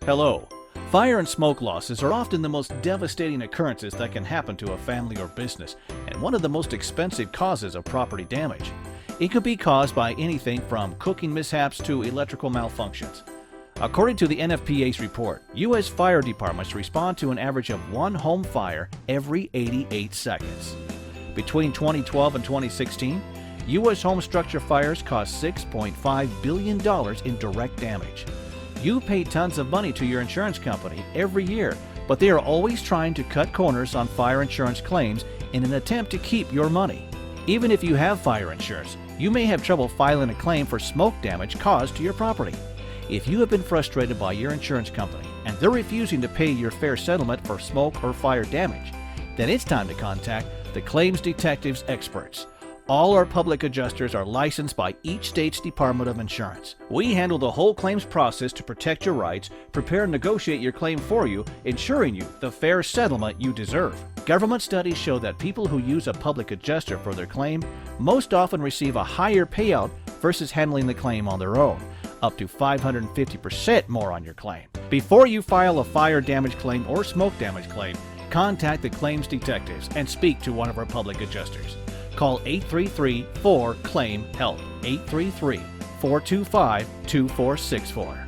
Hello. Fire and smoke losses are often the most devastating occurrences that can happen to a family or business, and one of the most expensive causes of property damage. It could be caused by anything from cooking mishaps to electrical malfunctions. According to the NFPA's report, U.S. fire departments respond to an average of one home fire every 88 seconds. Between 2012 and 2016, U.S. home structure fires cost $6.5 billion in direct damage. You pay tons of money to your insurance company every year, but they are always trying to cut corners on fire insurance claims in an attempt to keep your money. Even if you have fire insurance, you may have trouble filing a claim for smoke damage caused to your property. If you have been frustrated by your insurance company and they're refusing to pay your fair settlement for smoke or fire damage, then it's time to contact the Claims Detectives experts. All our public adjusters are licensed by each state's Department of Insurance. We handle the whole claims process to protect your rights, prepare and negotiate your claim for you, ensuring you the fair settlement you deserve. Government studies show that people who use a public adjuster for their claim most often receive a higher payout versus handling the claim on their own, up to 550% more on your claim. Before you file a fire damage claim or smoke damage claim, contact the Claims Detectives and speak to one of our public adjusters. Call 833-4-CLAIM-HELP, 833-425-2464.